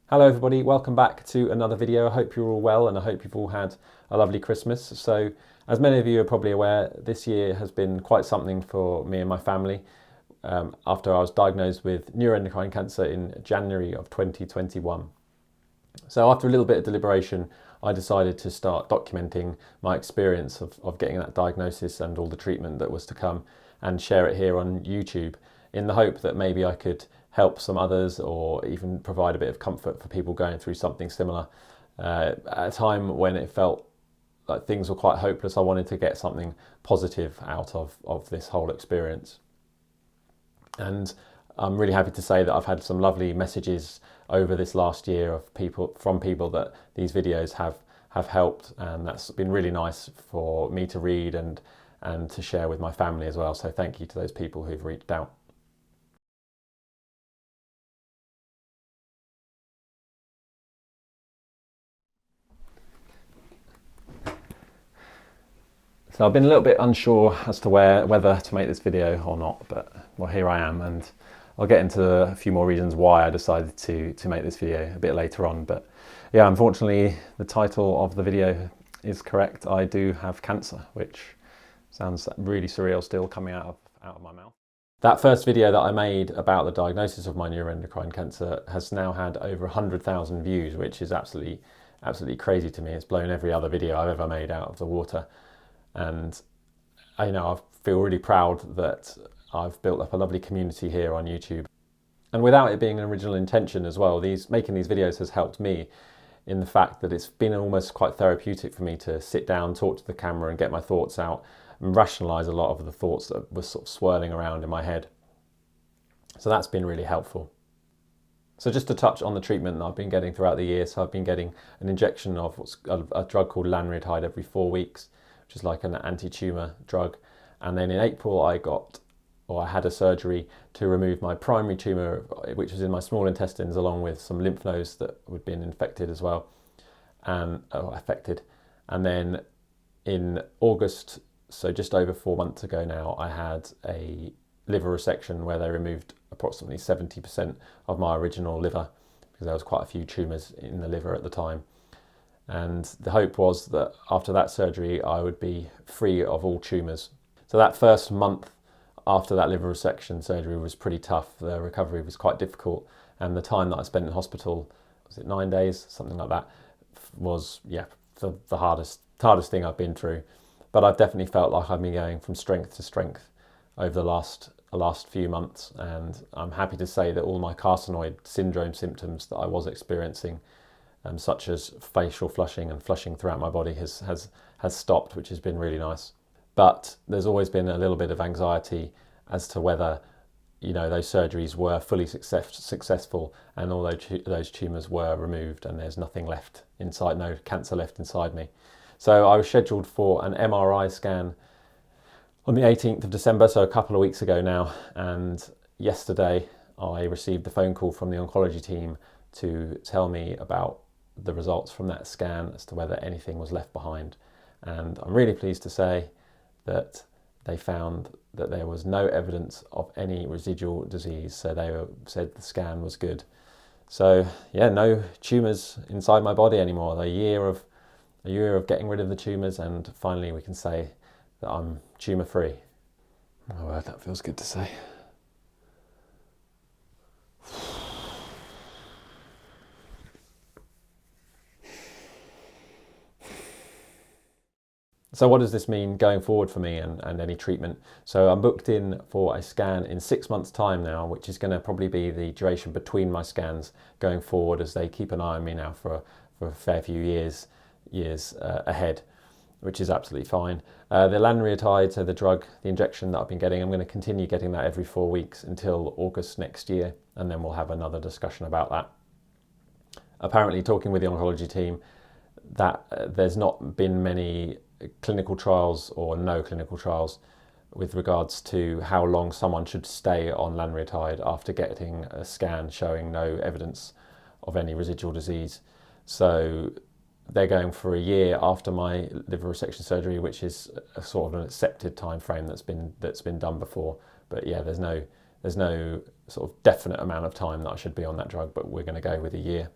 Hello everybody, welcome back to another video. I hope you're all well and I hope you've all had a lovely Christmas. So as many of you are probably aware, this year has been quite something for me and my family after I was diagnosed with neuroendocrine cancer in January of 2021. So after a little bit of deliberation, I decided to start documenting my experience of getting that diagnosis and all the treatment that was to come and share it here on YouTube in the hope that maybe I could help some others or even provide a bit of comfort for people going through something similar. At a time when it felt like things were quite hopeless, I wanted to get something positive out of this whole experience. And I'm really happy to say that I've had some lovely messages over this last year of from people that these videos have helped, and that's been really nice for me to read and to share with my family as well. So thank you to those people who've reached out. So I've been a little bit unsure as to whether to make this video or not, but well, here I am, and I'll get into a few more reasons why I decided to make this video a bit later on. But yeah, unfortunately, the title of the video is correct. I do have cancer, which sounds really surreal still coming out of my mouth. That first video that I made about the diagnosis of my neuroendocrine cancer has now had over 100,000 views, which is absolutely crazy to me. It's blown every other video I've ever made out of the water. And I feel really proud that I've built up a lovely community here on YouTube. And without it being an original intention as well, making these videos has helped me in the fact that it's been almost quite therapeutic for me to sit down, talk to the camera and get my thoughts out and rationalise a lot of the thoughts that were sort of swirling around in my head. So that's been really helpful. So just to touch on the treatment that I've been getting throughout the year. So I've been getting an injection of a drug called lanreotide every 4 weeks, which is like an anti-tumour drug. And then in April I had a surgery to remove my primary tumour, which was in my small intestines, along with some lymph nodes that had been infected as well, and affected. And then in August, so just over 4 months ago now, I had a liver resection where they removed approximately 70% of my original liver, because there was quite a few tumours in the liver at the time. And the hope was that after that surgery, I would be free of all tumours. So that first month after that liver resection surgery was pretty tough. The recovery was quite difficult. And the time that I spent in hospital, was it 9 days, something like that, was, yeah, the hardest thing I've been through. But I've definitely felt like I've been going from strength to strength over the last few months. And I'm happy to say that all my carcinoid syndrome symptoms that I was experiencing, such as facial flushing and flushing throughout my body, has stopped, which has been really nice. But there's always been a little bit of anxiety as to whether, those surgeries were fully successful and all those tumours were removed and there's nothing left inside, no cancer left inside me. So I was scheduled for an MRI scan on the 18th of December, so a couple of weeks ago now. And yesterday I received the phone call from the oncology team to tell me about the results from that scan as to whether anything was left behind. And I'm really pleased to say that they found that there was no evidence of any residual disease. So they said the scan was good. So yeah, no tumours inside my body anymore. A year of getting rid of the tumours, and finally we can say that I'm tumour free. Oh, well, that feels good to say. So what does this mean going forward for me and any treatment? So I'm booked in for a scan in 6 months' time now, which is going to probably be the duration between my scans going forward, as they keep an eye on me now for a fair few years ahead, which is absolutely fine. The lanreotide, so the drug, the injection that I've been getting, I'm going to continue getting that every 4 weeks until August next year, and then we'll have another discussion about that. Apparently, talking with the oncology team, that there's not been many clinical trials or no clinical trials with regards to how long someone should stay on lanreotide after getting a scan showing no evidence of any residual disease. So they're going for a year after my liver resection surgery, which is a sort of an accepted time frame that's been done before. But yeah, there's no sort of definite amount of time that I should be on that drug, but we're going to go with a year.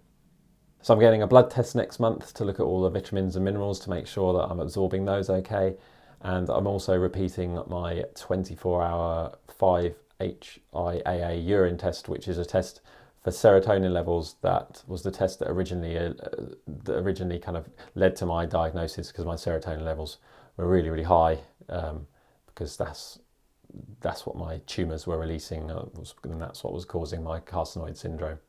So I'm getting a blood test next month to look at all the vitamins and minerals to make sure that I'm absorbing those okay. And I'm also repeating my 24-hour 5-HIAA urine test, which is a test for serotonin levels. That was the test that originally kind of led to my diagnosis, because my serotonin levels were really, really high, because that's what my tumours were releasing, and that's what was causing my carcinoid syndrome.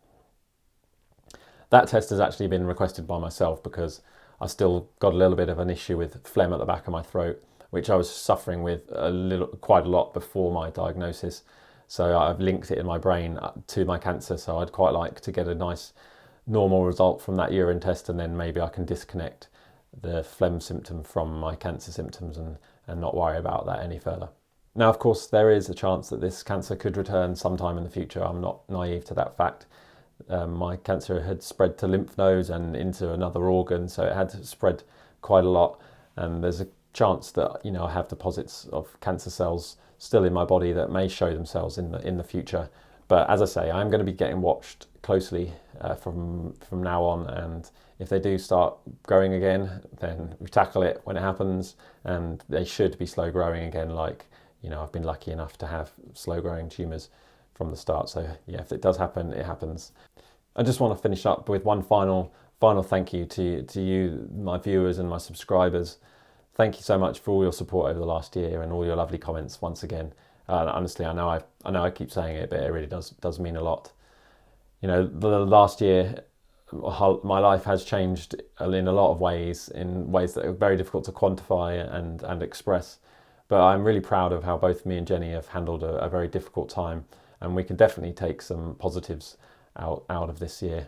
That test has actually been requested by myself because I still got a little bit of an issue with phlegm at the back of my throat, which I was suffering with quite a lot before my diagnosis. So I've linked it in my brain to my cancer. So I'd quite like to get a nice normal result from that urine test, and then maybe I can disconnect the phlegm symptom from my cancer symptoms and not worry about that any further. Now, of course, there is a chance that this cancer could return sometime in the future. I'm not naive to that fact. My cancer had spread to lymph nodes and into another organ, so it had spread quite a lot, and there's a chance that, you know, I have deposits of cancer cells still in my body that may show themselves in the future. But as I say, I'm going to be getting watched closely from now on, and if they do start growing again, then we tackle it when it happens, and they should be slow growing again. Like, you know, I've been lucky enough to have slow growing tumours from the start. So yeah, if it does happen, it happens. I just want to finish up with one final thank you to you, my viewers and my subscribers. Thank you so much for all your support over the last year and all your lovely comments once again. Honestly, I know I keep saying it, but it really does mean a lot. You know, the last year, my life has changed in a lot of ways, in ways that are very difficult to quantify and express. But I'm really proud of how both me and Jenny have handled a very difficult time, and we can definitely take some positives out of this year.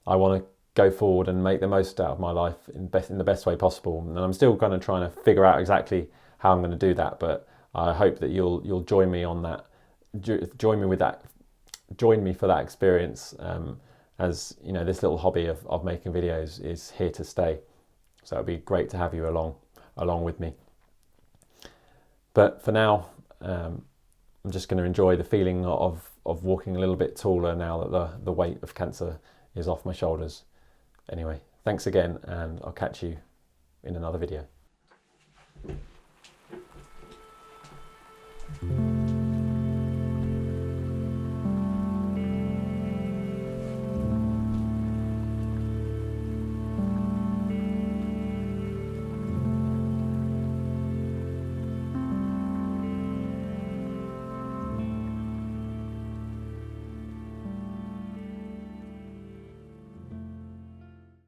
I want to go forward and make the most out of my life in the best way possible, and I'm still kind of trying to figure out exactly how I'm going to do that. But I hope that you'll join me on that, join me for that experience. As you know, this little hobby of making videos is here to stay, so it'd be great to have you along with me. But for now, I'm just going to enjoy the feeling of walking a little bit taller now that the weight of cancer is off my shoulders. Anyway, thanks again, and I'll catch you in another video.